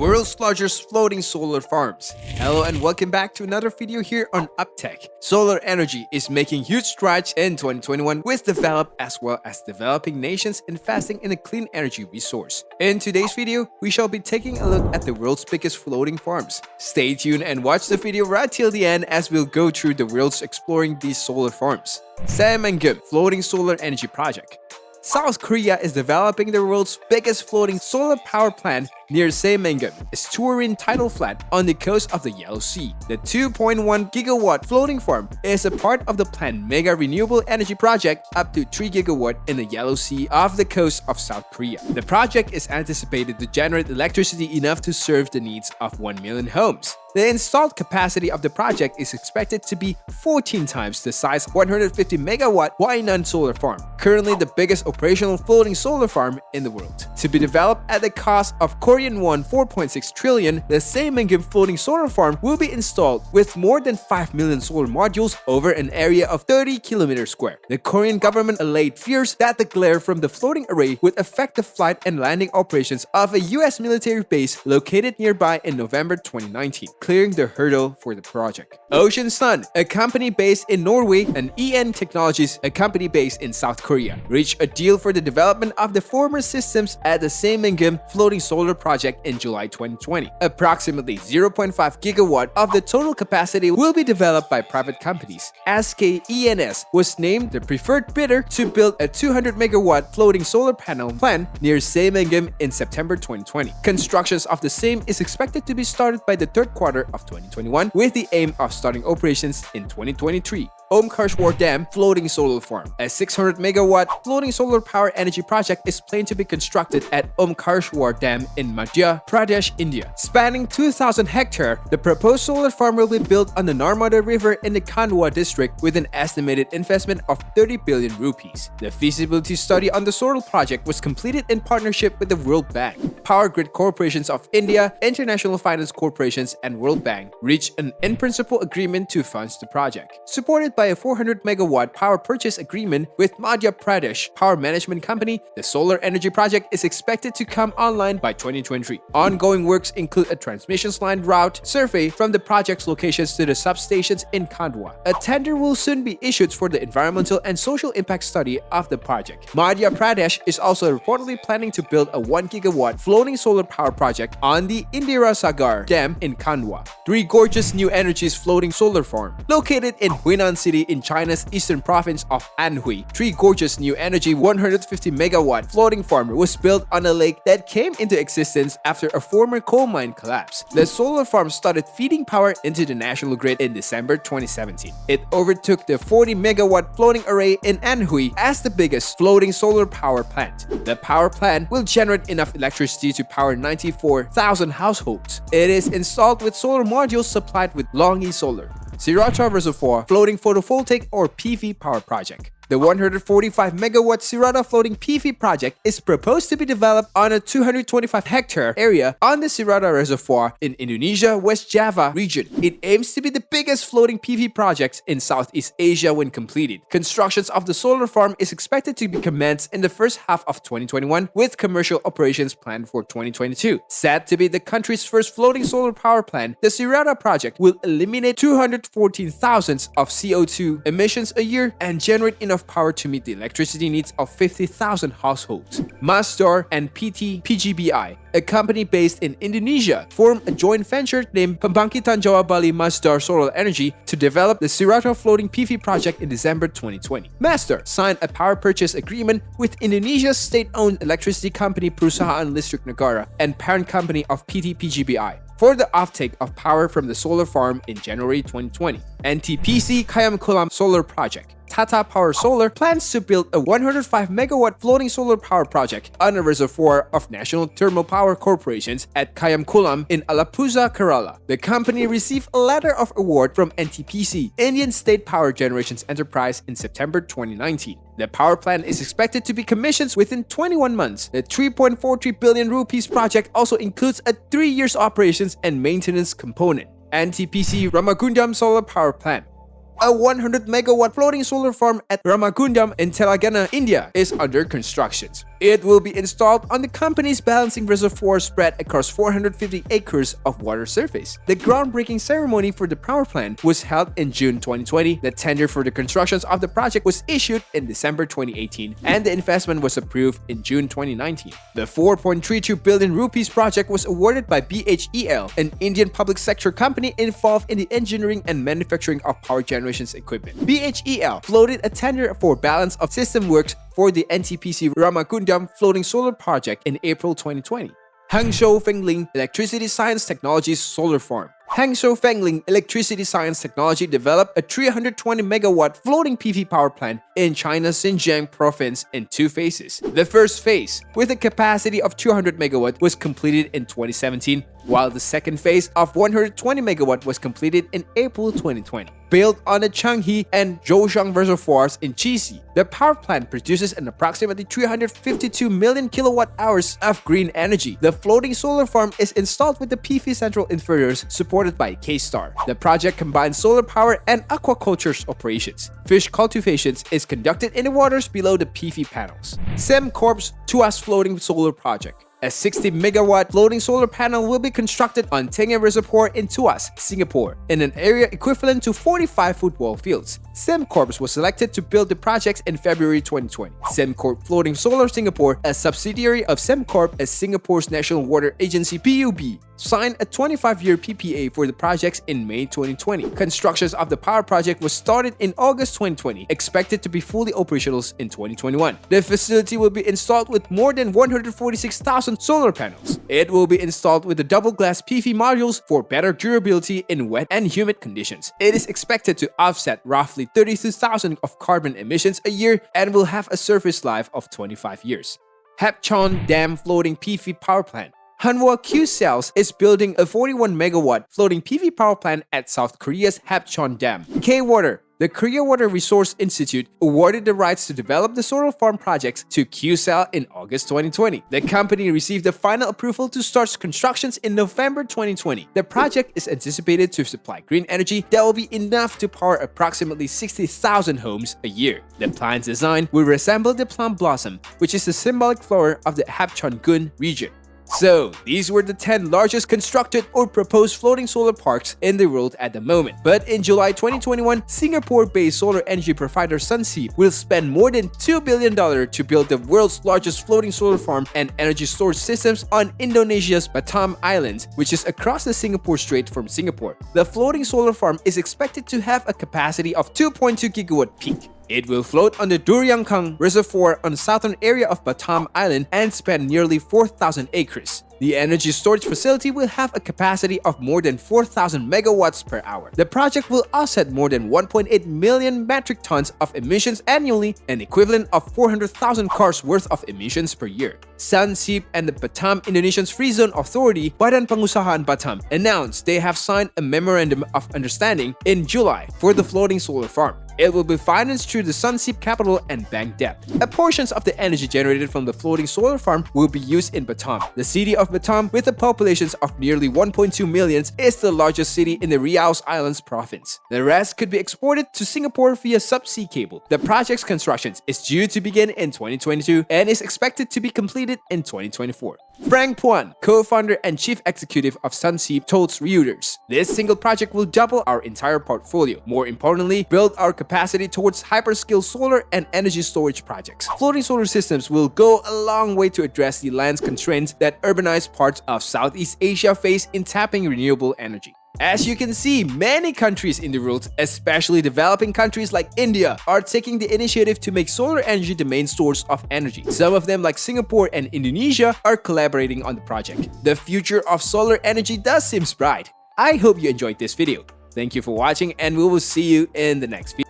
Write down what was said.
world's largest floating solar farms. Hello and welcome back to another video here on UpTech. Solar energy is making huge strides in 2021 with developed as well as developing nations investing in a clean energy resource. In today's video, we shall be taking a look at the world's biggest floating farms. Stay tuned and watch the video right till the end as we'll go through the world's exploring these solar farms. Saemangeum Floating Solar Energy Project. South Korea is developing the world's biggest floating solar power plant near Saemangeum, a Turin tidal flat on the coast of the Yellow Sea. The 2.1 gigawatt floating farm is a part of the planned mega renewable energy project up to 3 gigawatt in the Yellow Sea off the coast of South Korea. The project is anticipated to generate electricity enough to serve the needs of 1 million homes. The installed capacity of the project is expected to be 14 times the size 150 megawatt Wainan solar farm, currently the biggest operational floating solar farm in the world. To be developed at the cost of Korean won 4.6 trillion, the Saemangeum floating solar farm will be installed with more than 5 million solar modules over an area of 30 kilometers square. The Korean government allayed fears that the glare from the floating array would affect the flight and landing operations of a US military base located nearby in November 2019. Clearing the hurdle for the project. Ocean Sun, a company based in Norway, and EN Technologies, a company based in South Korea, reached a deal for the development of the former systems at the Saemangeum floating solar project in July 2020. Approximately 0.5 gigawatt of the total capacity will be developed by private companies. SKENS was named the preferred bidder to build a 200 megawatt floating solar panel plant near Saemangeum in September 2020. Constructions of the same is expected to be started by the third quarter of 2021 with the aim of starting operations in 2023. Omkareshwar Dam Floating Solar Farm. A 600 megawatt floating solar power energy project is planned to be constructed at Omkareshwar Dam in Madhya Pradesh, India. Spanning 2,000 hectares, the proposed solar farm will be built on the Narmada River in the Khandwa district with an estimated investment of 30 billion rupees. The feasibility study on the solar project was completed in partnership with the World Bank. Power Grid Corporations of India, International Finance Corporations, and World Bank reached an in-principle agreement to fund the project. Supported by a 400 megawatt power purchase agreement with Madhya Pradesh Power Management Company, the solar energy project is expected to come online by 2023. Ongoing works include a transmission line route survey from the project's locations to the substations in Khandwa. A tender will soon be issued for the environmental and social impact study of the project. Madhya Pradesh is also reportedly planning to build a 1 gigawatt floating solar power project on the Indira Sagar Dam in Khandwa. Three Gorgeous New Energies floating solar farm. Located in Huinan City in China's eastern province of Anhui, Three Gorgeous New Energy 150 megawatt floating farm was built on a lake that came into existence after a former coal mine collapse. The solar farm started feeding power into the national grid in December 2017. It overtook the 40 megawatt floating array in Anhui as the biggest floating solar power plant. The power plant will generate enough electricity to power 94,000 households. It is installed with solar modules supplied with Longi Solar. Sirata Reservoir Floating Photovoltaic or PV Power Project. The 145 megawatt Sirata floating PV project is proposed to be developed on a 225 hectare area on the Sirata Reservoir in Indonesia, West Java region. It aims to be the biggest floating PV project in Southeast Asia when completed. Construction of the solar farm is expected to be commenced in the first half of 2021 with commercial operations planned for 2022. Said to be the country's first floating solar power plant, the Sirata project will eliminate 214,000 of CO2 emissions a year and generate enough power to meet the electricity needs of 50,000 households. Masdar and PT PGBI, a company based in Indonesia, formed a joint venture named Pembangkitan Jawa Bali Masdar Solar Energy to develop the Sirata floating PV project in December 2020. Masdar signed a power purchase agreement with Indonesia's state-owned electricity company Perusahaan Listrik Negara and parent company of PT PGBI for the offtake of power from the solar farm in January 2020. NTPC Kayamkulam Solar Project. Tata Power Solar plans to build a 105 megawatt floating solar power project on a reservoir of National Thermal Power Corporations at Kayamkulam in Alappuzha, Kerala. The company received a letter of award from NTPC, Indian State Power Generations Enterprise, in September 2019. The power plant is expected to be commissioned within 21 months. The 3.43 billion rupees project also includes a 3 years operations and maintenance component. NTPC Ramagundam Solar Power Plant. A 100 megawatt floating solar farm at Ramagundam in Telangana, India is under construction. It will be installed on the company's balancing reservoir spread across 450 acres of water surface. The groundbreaking ceremony for the power plant was held in June 2020. The tender for the construction of the project was issued in December 2018, and the investment was approved in June 2019. The 4.32 billion rupees project was awarded by BHEL, an Indian public sector company involved in the engineering and manufacturing of power generation equipment. BHEL floated a tender for balance of system works for the NTPC Ramagundam floating solar project in April 2020. Hangzhou Fengling Electricity Science Technologies Solar Farm. Hangzhou Fengling Electricity Science Technology developed a 320 megawatt floating PV power plant in China's Xinjiang province in 2 phases. The first phase, with a capacity of 200 megawatt, was completed in 2017, while the second phase of 120 megawatt was completed in April 2020. Built on the Changhe and Duriangkang reservoirs in Jixi, the power plant produces an approximately 352 million kilowatt hours of green energy. The floating solar farm is installed with the PV central inverters supported by K-Star. The project combines solar power and aquaculture operations. Fish cultivations is conducted in the waters below the PV panels. Sembcorp's Tuas floating solar project. A 60 megawatt floating solar panel will be constructed on Duriangkang Reservoir in Tuas, Singapore, in an area equivalent to 45 football fields. Sembcorp was selected to build the projects in February 2020. Sembcorp Floating Solar Singapore, a subsidiary of Sembcorp as Singapore's National Water Agency (PUB), signed a 25-year PPA for the projects in May 2020. Construction of the power project was started in August 2020, expected to be fully operational in 2021. The facility will be installed with more than 146,000 solar panels. It will be installed with the double glass PV modules for better durability in wet and humid conditions. It is expected to offset roughly 32,000 of carbon emissions a year and will have a service life of 25 years. Hapcheon Dam Floating PV Power Plant. Hanwha Q-Cells is building a 41 megawatt floating PV power plant at South Korea's Hapcheon Dam. K-Water, the Korea Water Resource Institute, awarded the rights to develop the solar farm projects to Q-Cell in August 2020. The company received the final approval to start constructions in November 2020. The project is anticipated to supply green energy that will be enough to power approximately 60,000 homes a year. The plant's design will resemble the plum blossom, which is the symbolic flower of the Hapcheon-gun region. So, these were the 10 largest constructed or proposed floating solar parks in the world at the moment. But in July 2021, Singapore-based solar energy provider Sunseap will spend more than $2 billion to build the world's largest floating solar farm and energy storage systems on Indonesia's Batam Island, which is across the Singapore Strait from Singapore. The floating solar farm is expected to have a capacity of 2.2 gigawatt peak. It will float on the Duriangkang Reservoir on the southern area of Batam Island and span nearly 4,000 acres. The energy storage facility will have a capacity of more than 4,000 megawatts per hour. The project will offset more than 1.8 million metric tons of emissions annually, an equivalent of 400,000 cars worth of emissions per year. Sunseap and the Batam Indonesian's Free Zone Authority, Badan Pengusahaan Batam, announced they have signed a memorandum of understanding in July for the floating solar farm. It will be financed through the Sunseap capital and bank debt. A portion of the energy generated from the floating solar farm will be used in Batam. The city of Batam, with a population of nearly 1.2 million, is the largest city in the Riau Islands province. The rest could be exported to Singapore via subsea cable. The project's construction is due to begin in 2022 and is expected to be completed in 2024. Frank Puan, co-founder and chief executive of Sunseap, told Reuters, "This single project will double our entire portfolio. More importantly, build our capacity towards hyperscale solar and energy storage projects. Floating solar systems will go a long way to address the land's constraints that urbanized parts of Southeast Asia face in tapping renewable energy." As you can see, many countries in the world, especially developing countries like India, are taking the initiative to make solar energy the main source of energy. Some of them, like Singapore and Indonesia, are collaborating on the project. The future of solar energy does seem bright. I hope you enjoyed this video. Thank you for watching, and we will see you in the next video.